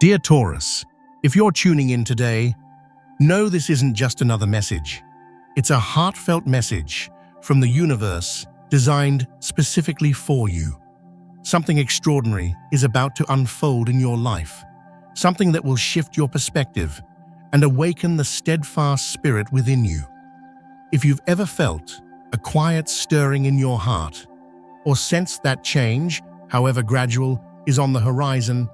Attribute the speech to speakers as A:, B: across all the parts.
A: Dear Taurus, if you're tuning in today, know this isn't just another message. It's a heartfelt message from the universe designed specifically for you. Something extraordinary is about to unfold in your life, something that will shift your perspective and awaken the steadfast spirit within you. If you've ever felt a quiet stirring in your heart, or sensed that change, however gradual, is on the horizon,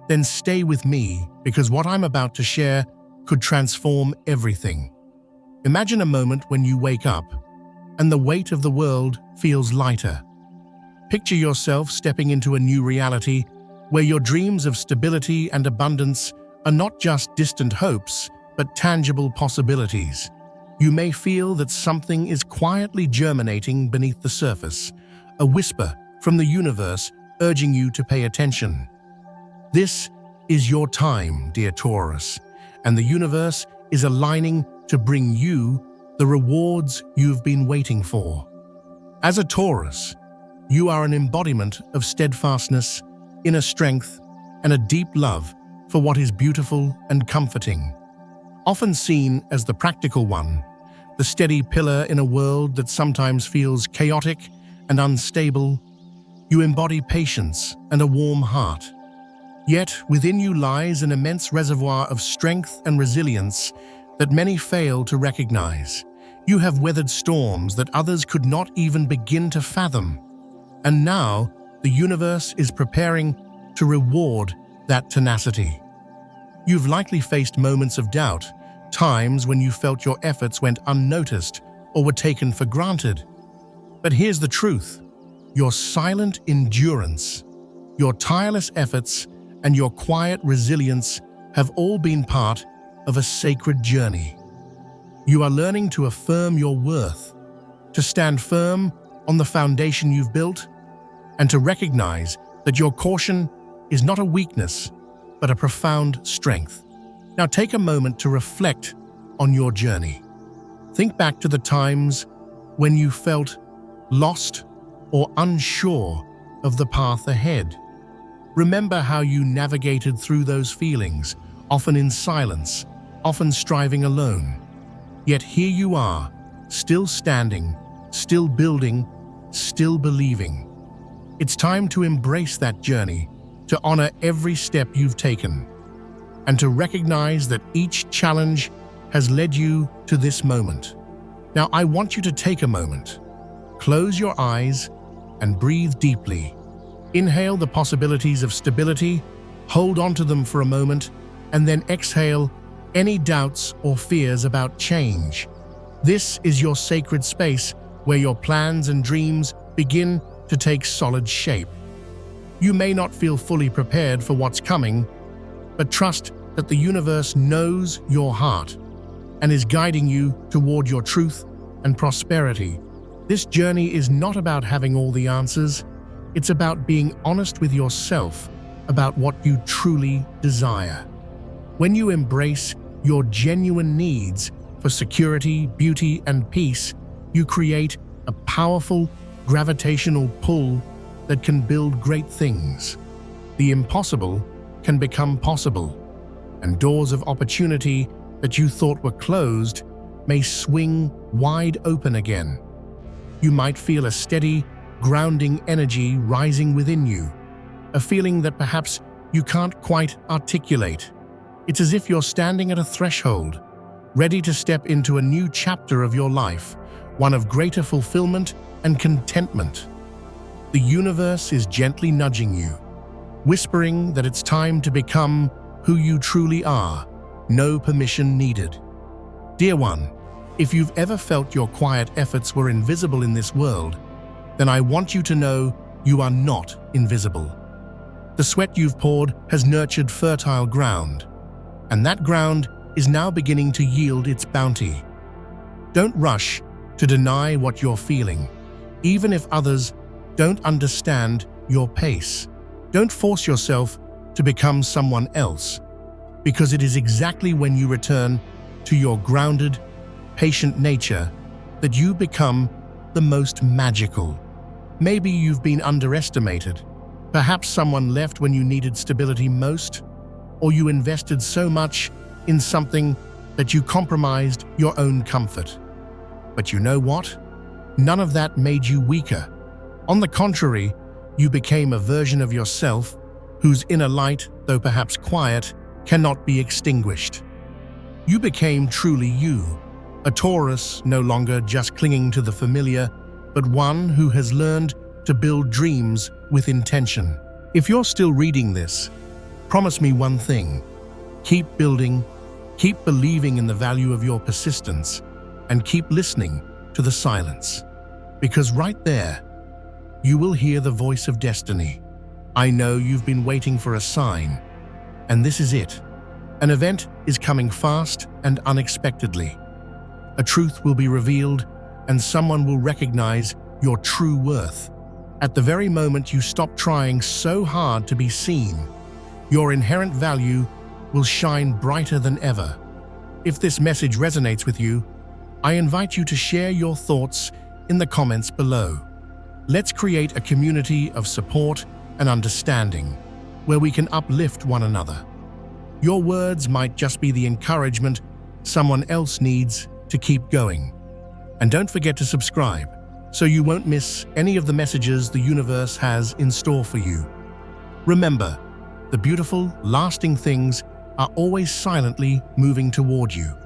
A: then stay with me because what I'm about to share could transform everything. Imagine a moment when you wake up and the weight of the world feels lighter. Picture yourself stepping into a new reality where your dreams of stability and abundance are not just distant hopes, but tangible possibilities. You may feel that something is quietly germinating beneath the surface, a whisper from the universe urging you to pay attention. This is your time, dear Taurus, and the universe is aligning to bring you the rewards you've been waiting for. As a Taurus, you are an embodiment of steadfastness, inner strength, and a deep love for what is beautiful and comforting. Often seen as the practical one, the steady pillar in a world that sometimes feels chaotic and unstable, you embody patience and a warm heart. Yet within you lies an immense reservoir of strength and resilience that many fail to recognize. You have weathered storms that others could not even begin to fathom. And now, the universe is preparing to reward that tenacity. You've likely faced moments of doubt, times when you felt your efforts went unnoticed or were taken for granted. But here's the truth. Your silent endurance, your tireless efforts, and your quiet resilience have all been part of a sacred journey. You are learning to affirm your worth, to stand firm on the foundation you've built, and to recognize that your caution is not a weakness, but a profound strength. Now take a moment to reflect on your journey. Think back to the times when you felt lost or unsure of the path ahead. Remember how you navigated through those feelings, often in silence, often striving alone. Yet here you are, still standing, still building, still believing. It's time to embrace that journey, to honor every step you've taken, and to recognize that each challenge has led you to this moment. Now I want you to take a moment, close your eyes, and breathe deeply. Inhale the possibilities of stability, hold on to them for a moment, and then exhale any doubts or fears about change. This is your sacred space where your plans and dreams begin to take solid shape. You may not feel fully prepared for what's coming, but trust that the universe knows your heart and is guiding you toward your truth and prosperity. This journey is not about having all the answers. It's about being honest with yourself about what you truly desire. When you embrace your genuine needs for security, beauty, and peace, you create a powerful gravitational pull that can build great things. The impossible can become possible, and doors of opportunity that you thought were closed may swing wide open again. You might feel a steady, grounding energy rising within you, a feeling that perhaps you can't quite articulate. It's as if you're standing at a threshold, ready to step into a new chapter of your life, one of greater fulfillment and contentment. The universe is gently nudging you, whispering that it's time to become who you truly are, no permission needed. Dear one, if you've ever felt your quiet efforts were invisible in this world, then I want you to know you are not invisible. The sweat you've poured has nurtured fertile ground, and that ground is now beginning to yield its bounty. Don't rush to deny what you're feeling, even if others don't understand your pace. Don't force yourself to become someone else, because it is exactly when you return to your grounded, patient nature that you become the most magical. Maybe you've been underestimated. Perhaps someone left when you needed stability most. or you invested so much in something that you compromised your own comfort. But you know what? None of that made you weaker. On the contrary, you became a version of yourself whose inner light, though perhaps quiet, cannot be extinguished. You became truly you, a Taurus no longer just clinging to the familiar, but one who has learned to build dreams with intention. If you're still reading this, promise me one thing: keep building, keep believing in the value of your persistence, and keep listening to the silence. Because right there, you will hear the voice of destiny. I know you've been waiting for a sign, and this is it. An event is coming fast and unexpectedly. A truth will be revealed, and someone will recognize your true worth. At the very moment you stop trying so hard to be seen, your inherent value will shine brighter than ever. If this message resonates with you, I invite you to share your thoughts in the comments below. Let's create a community of support and understanding, where we can uplift one another. Your words might just be the encouragement someone else needs to keep going. And don't forget to subscribe, so you won't miss any of the messages the universe has in store for you. Remember, the beautiful, lasting things are always silently moving toward you.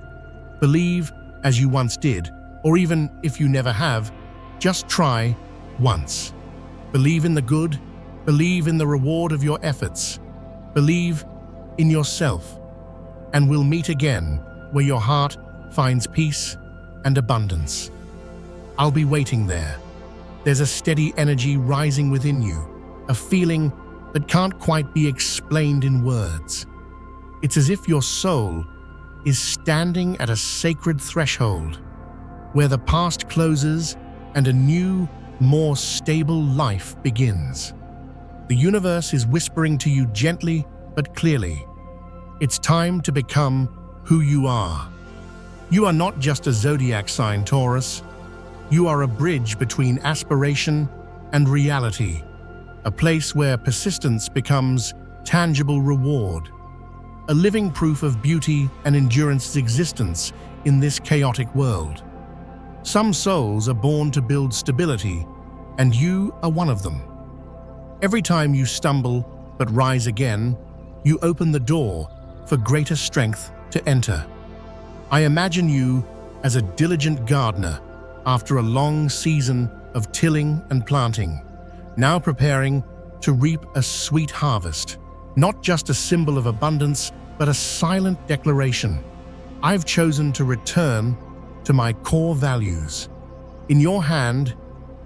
A: Believe as you once did, or even if you never have, just try once. Believe in the good, believe in the reward of your efforts, believe in yourself, and we'll meet again where your heart finds peace and abundance. I'll be waiting there. There's a steady energy rising within you, a feeling that can't quite be explained in words. It's as if your soul is standing at a sacred threshold, where the past closes and a new, more stable life begins. The universe is whispering to you gently but clearly. It's time to become who you are. You are not just a zodiac sign, Taurus. You are a bridge between aspiration and reality, a place where persistence becomes tangible reward, a living proof of beauty and endurance's existence in this chaotic world. Some souls are born to build stability, and you are one of them. Every time you stumble but rise again, you open the door for greater strength to enter. I imagine you as a diligent gardener after a long season of tilling and planting, now preparing to reap a sweet harvest, not just a symbol of abundance, but a silent declaration. I've chosen to return to my core values. In your hand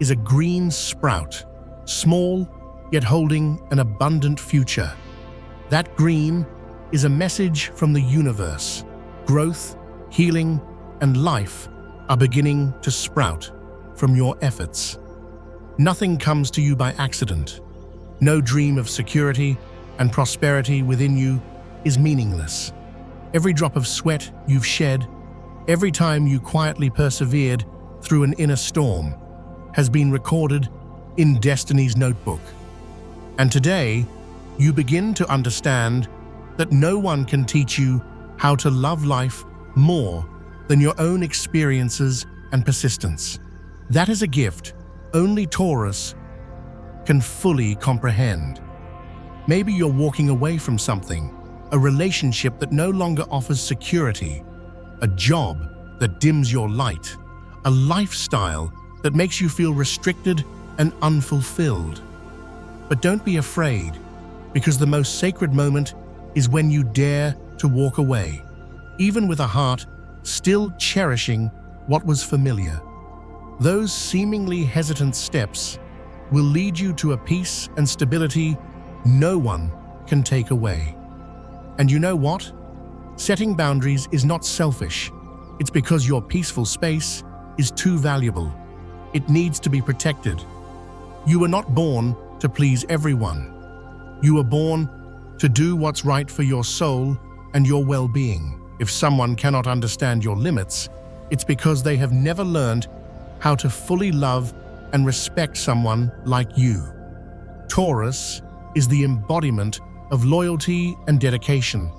A: is a green sprout, small yet holding an abundant future. That green is a message from the universe. Growth, healing, and life are beginning to sprout from your efforts. Nothing comes to you by accident. No dream of security and prosperity within you is meaningless. Every drop of sweat you've shed, every time you quietly persevered through an inner storm, has been recorded in destiny's notebook. And today, you begin to understand that no one can teach you how to love life more than your own experiences and persistence. That is a gift only Taurus can fully comprehend. Maybe you're walking away from something, a relationship that no longer offers security, a job that dims your light, a lifestyle that makes you feel restricted and unfulfilled. But don't be afraid, because the most sacred moment is when you dare to walk away, even with a heart still cherishing what was familiar. Those seemingly hesitant steps will lead you to a peace and stability no one can take away. And you know what? Setting boundaries is not selfish. It's because your peaceful space is too valuable. It needs to be protected. You were not born to please everyone. You were born to do what's right for your soul and your well-being. If someone cannot understand your limits, it's because they have never learned how to fully love and respect someone like you. Taurus is the embodiment of loyalty and dedication.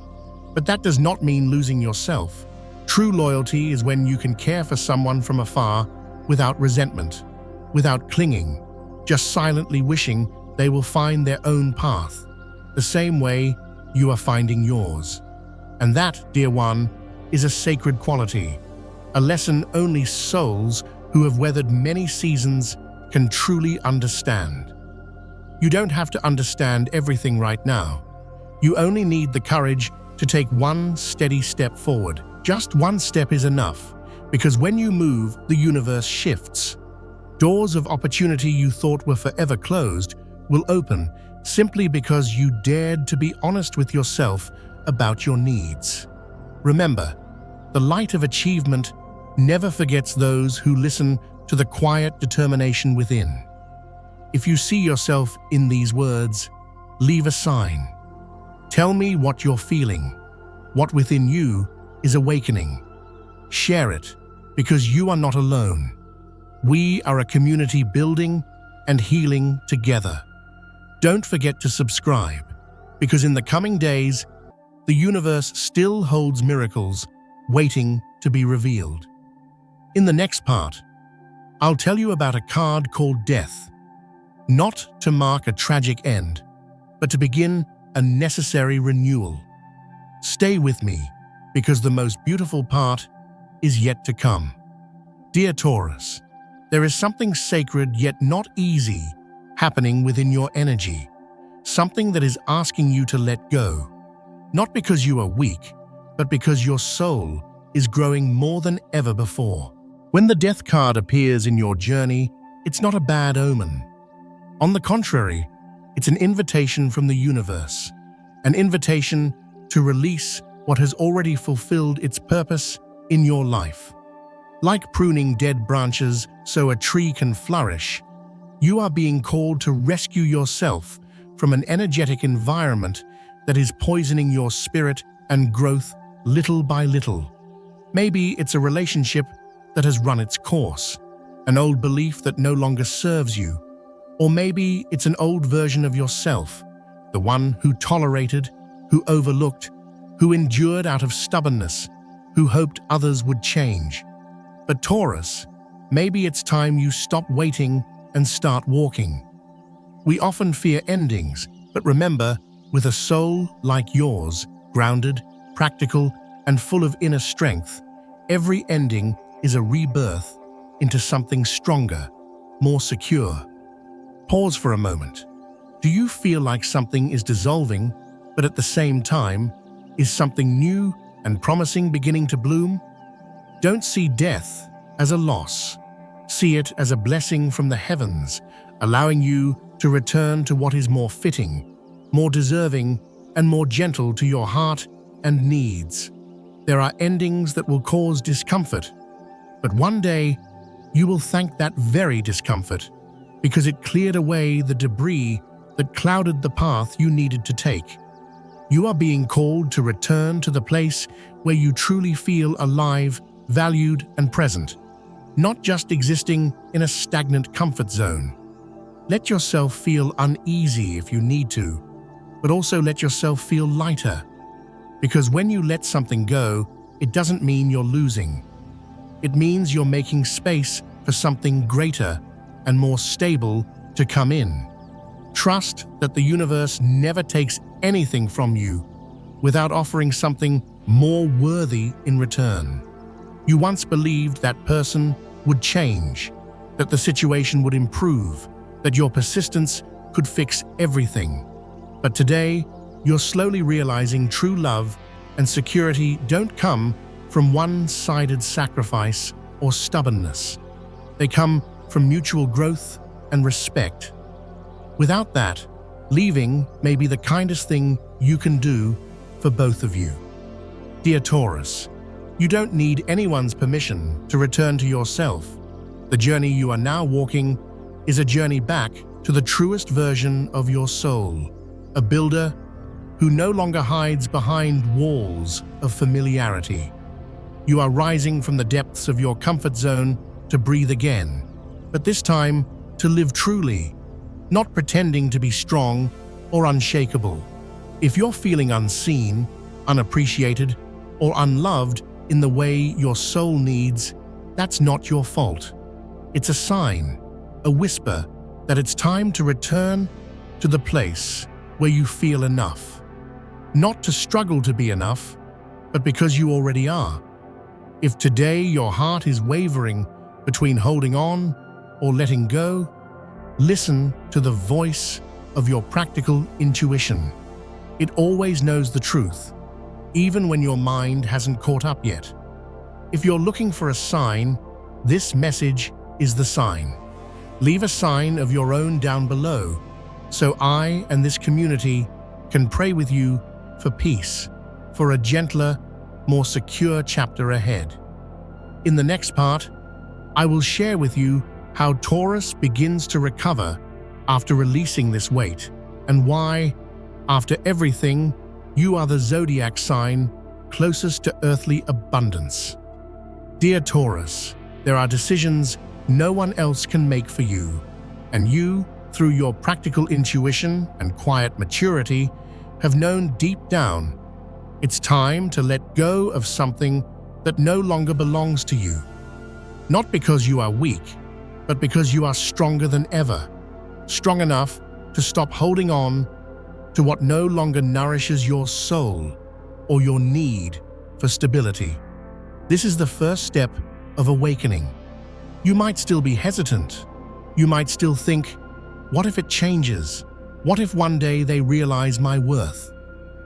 A: But that does not mean losing yourself. True loyalty is when you can care for someone from afar without resentment, without clinging, just silently wishing they will find their own path, the same way you are finding yours. And that, dear one, is a sacred quality, a lesson only souls who have weathered many seasons can truly understand. You don't have to understand everything right now. You only need the courage to take one steady step forward. Just one step is enough, because when you move, the universe shifts. Doors of opportunity you thought were forever closed will open simply because you dared to be honest with yourself about your needs. Remember, the light of achievement never forgets those who listen to the quiet determination within. If you see yourself in these words, leave a sign. Tell me what you're feeling, what within you is awakening. Share it, because you are not alone. We are a community building and healing together. Don't forget to subscribe, because in the coming days, the universe still holds miracles waiting to be revealed. In the next part, I'll tell you about a card called Death, not to mark a tragic end, but to begin a necessary renewal. Stay with me, because the most beautiful part is yet to come. Dear Taurus, there is something sacred yet not easy happening within your energy, something that is asking you to let go, not because you are weak, but because your soul is growing more than ever before. When the Death card appears in your journey, it's not a bad omen. On the contrary, it's an invitation from the universe, an invitation to release what has already fulfilled its purpose in your life. Like pruning dead branches so a tree can flourish, you are being called to rescue yourself from an energetic environment that is poisoning your spirit and growth little by little. Maybe it's a relationship that has run its course, an old belief that no longer serves you, or maybe it's an old version of yourself, the one who tolerated, who overlooked, who endured out of stubbornness, who hoped others would change. But Taurus, maybe it's time you stop waiting and start walking. We often fear endings, but remember, with a soul like yours, grounded, practical, and full of inner strength, every ending is a rebirth into something stronger, more secure. Pause for a moment. Do you feel like something is dissolving, but at the same time, is something new and promising beginning to bloom? Don't see death as a loss. See it as a blessing from the heavens, allowing you to return to what is more fitting, more deserving, and more gentle to your heart and needs. There are endings that will cause discomfort, but one day you will thank that very discomfort because it cleared away the debris that clouded the path you needed to take. You are being called to return to the place where you truly feel alive, valued, and present, not just existing in a stagnant comfort zone. Let yourself feel uneasy if you need to, but also let yourself feel lighter, because when you let something go, it doesn't mean you're losing. It means you're making space for something greater and more stable to come in. Trust that the universe never takes anything from you without offering something more worthy in return. You once believed that person would change, that the situation would improve, that your persistence could fix everything. But today, you're slowly realizing true love and security don't come from one-sided sacrifice or stubbornness. They come from mutual growth and respect. Without that, leaving may be the kindest thing you can do for both of you. Dear Taurus, you don't need anyone's permission to return to yourself. The journey you are now walking is a journey back to the truest version of your soul, a builder who no longer hides behind walls of familiarity. You are rising from the depths of your comfort zone to breathe again, but this time to live truly, not pretending to be strong or unshakable, If you're feeling unseen, unappreciated, or unloved in the way your soul needs, that's not your fault. It's a sign, a whisper, that it's time to return to the place where you feel enough. Not to struggle to be enough, but because you already are. If today your heart is wavering between holding on or letting go, listen to the voice of your practical intuition. It always knows the truth, even when your mind hasn't caught up yet. If you're looking for a sign, this message is the sign. Leave a sign of your own down below, so I and this community can pray with you for peace, for a gentler, more secure chapter ahead. In the next part, I will share with you how Taurus begins to recover after releasing this weight, and why, after everything, you are the zodiac sign closest to earthly abundance. Dear Taurus, there are decisions no one else can make for you, and you, through your practical intuition and quiet maturity, have known deep down it's time to let go of something that no longer belongs to you. Not because you are weak, but because you are stronger than ever, strong enough to stop holding on to what no longer nourishes your soul or your need for stability. This is the first step of awakening. You might still be hesitant. You might still think, what if it changes? What if one day they realize my worth?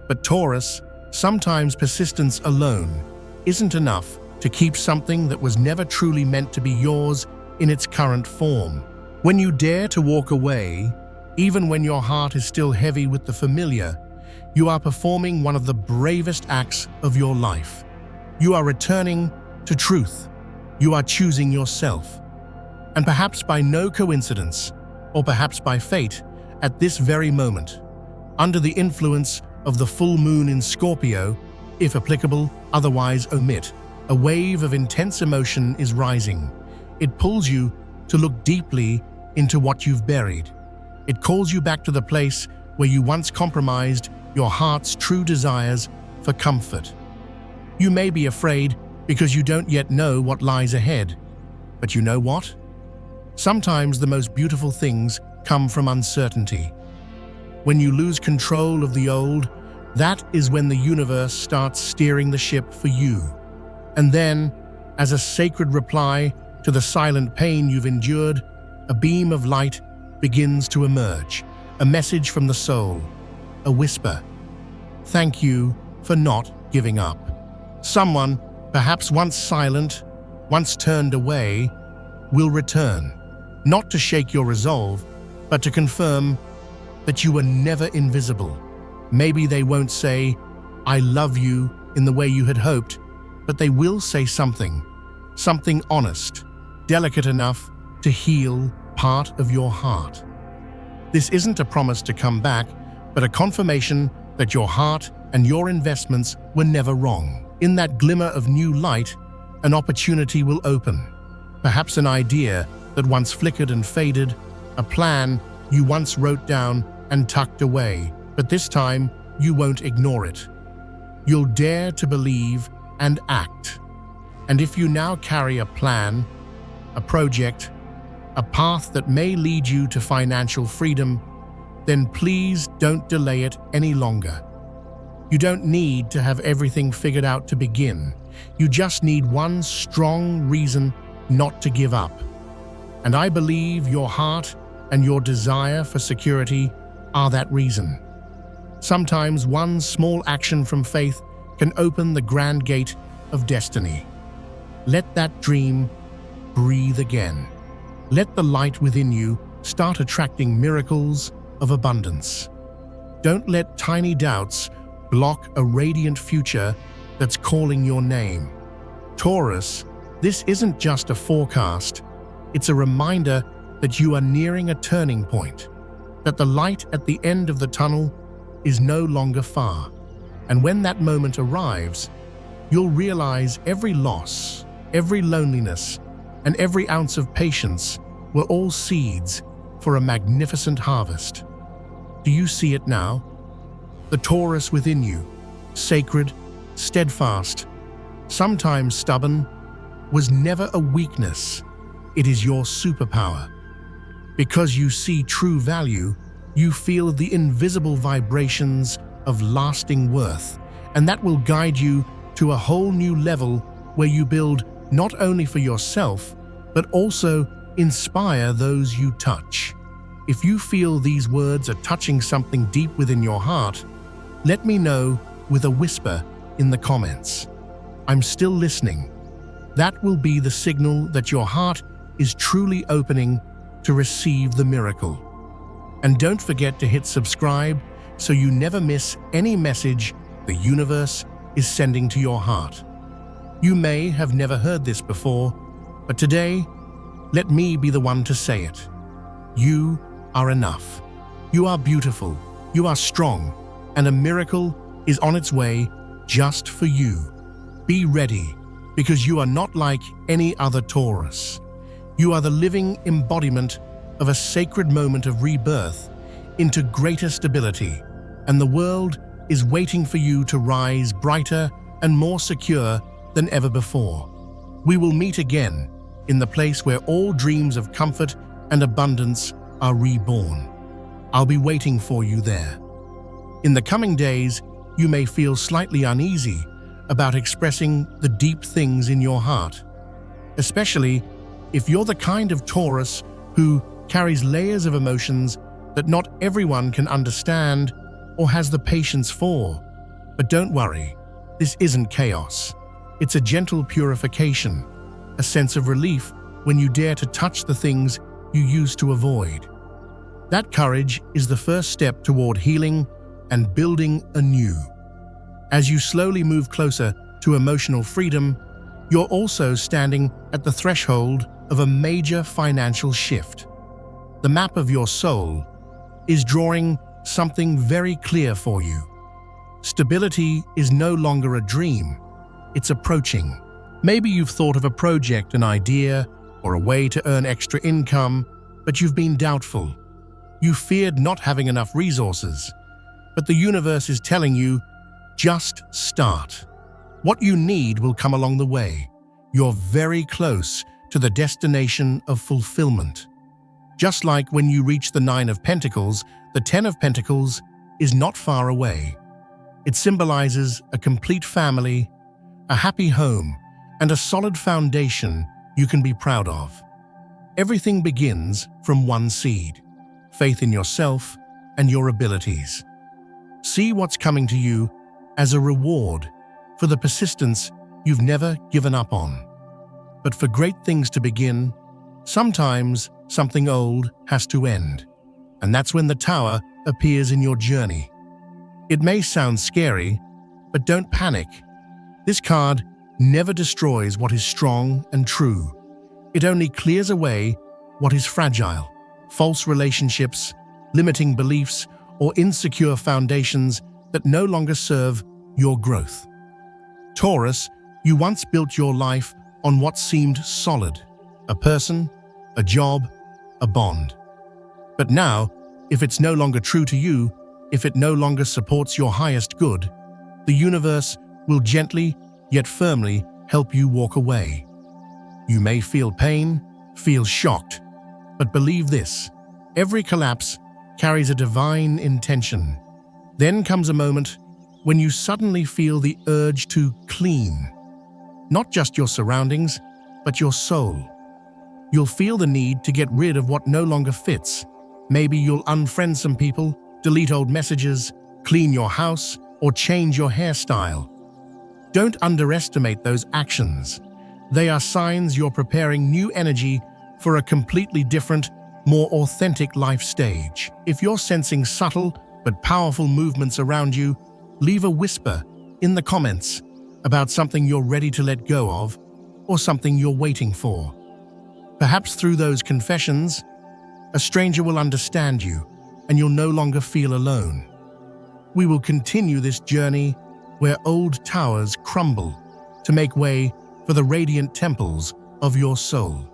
A: But Taurus, sometimes persistence alone isn't enough to keep something that was never truly meant to be yours in its current form. When you dare to walk away, even when your heart is still heavy with the familiar, you are performing one of the bravest acts of your life. You are returning to truth. You are choosing yourself. And perhaps by no coincidence, or perhaps by fate, at this very moment, under the influence of the full moon in Scorpio, if applicable, otherwise omit, a wave of intense emotion is rising. It pulls you to look deeply into what you've buried. It calls you back to the place where you once compromised your heart's true desires for comfort. You may be afraid because you don't yet know what lies ahead. But you know what? Sometimes the most beautiful things come from uncertainty. When you lose control of the old, that is when the universe starts steering the ship for you. And then, as a sacred reply to the silent pain you've endured, a beam of light begins to emerge, a message from the soul, a whisper. Thank you for not giving up. Someone, perhaps once silent, once turned away, will return, not to shake your resolve, but to confirm that you were never invisible. Maybe they won't say, I love you in the way you had hoped, but they will say something honest, delicate enough to heal part of your heart. This isn't a promise to come back, but a confirmation that your heart and your investments were never wrong. In that glimmer of new light, an opportunity will open. Perhaps an idea that once flickered and faded, a plan you once wrote down and tucked away, but this time you won't ignore it. You'll dare to believe and act. And if you now carry a plan, a project, a path that may lead you to financial freedom, then please don't delay it any longer. You don't need to have everything figured out to begin. You just need one strong reason not to give up. And I believe your heart and your desire for security are that reason. Sometimes one small action from faith can open the grand gate of destiny. Let that dream breathe again. Let the light within you start attracting miracles of abundance. Don't let tiny doubts block a radiant future that's calling your name. Taurus, this isn't just a forecast, it's a reminder that you are nearing a turning point, that the light at the end of the tunnel is no longer far. And when that moment arrives, you'll realize every loss, every loneliness, and every ounce of patience were all seeds for a magnificent harvest. Do you see it now? The Taurus within you, sacred, steadfast, sometimes stubborn, was never a weakness. It is your superpower. Because you see true value, you feel the invisible vibrations of lasting worth, and that will guide you to a whole new level where you build not only for yourself, but also inspire those you touch. If you feel these words are touching something deep within your heart, let me know with a whisper in the comments. I'm still listening. That will be the signal that your heart is truly opening to receive the miracle. And don't forget to hit subscribe so you never miss any message the universe is sending to your heart. You may have never heard this before, but today, let me be the one to say it. You are enough. You are beautiful. You are strong. And a miracle is on its way just for you. Be ready, because you are not like any other Taurus. You are the living embodiment of a sacred moment of rebirth into greater stability, and the world is waiting for you to rise brighter and more secure than ever before. We will meet again in the place where all dreams of comfort and abundance are reborn. I'll be waiting for you there. In the coming days, you may feel slightly uneasy about expressing the deep things in your heart, especially if you're the kind of Taurus who carries layers of emotions that not everyone can understand or has the patience for. But don't worry, this isn't chaos. It's a gentle purification, a sense of relief when you dare to touch the things you used to avoid. That courage is the first step toward healing and building anew. As you slowly move closer to emotional freedom, you're also standing at the threshold of a major financial shift. The map of your soul is drawing something very clear for you. Stability is no longer a dream, it's approaching. Maybe you've thought of a project, an idea, or a way to earn extra income, but you've been doubtful. You feared not having enough resources. But the universe is telling you, just start. What you need will come along the way. You're very close to the destination of fulfillment. Just like when you reach the 9 of Pentacles, the 10 of Pentacles is not far away. It symbolizes a complete family, a happy home, and a solid foundation you can be proud of. Everything begins from one seed: faith in yourself and your abilities. See what's coming to you as a reward for the persistence you've never given up on. But for great things to begin, sometimes something old has to end. And that's when the Tower appears in your journey. It may sound scary, but don't panic. This card never destroys what is strong and true. It only clears away what is fragile: false relationships, limiting beliefs, or insecure foundations that no longer serve your growth. Taurus, you once built your life on what seemed solid: a person, a job, a bond. But now, if it's no longer true to you, if it no longer supports your highest good, the universe will gently yet firmly help you walk away. You may feel pain, feel shocked, but believe this: every collapse carries a divine intention. Then comes a moment when you suddenly feel the urge to clean. Not just your surroundings, but your soul. You'll feel the need to get rid of what no longer fits. Maybe you'll unfriend some people, delete old messages, clean your house, or change your hairstyle. Don't underestimate those actions. They are signs you're preparing new energy for a completely different, more authentic life stage. If you're sensing subtle but powerful movements around you, leave a whisper in the comments about something you're ready to let go of or something you're waiting for. Perhaps through those confessions, a stranger will understand you and you'll no longer feel alone. We will continue this journey where old towers crumble to make way for the radiant temples of your soul.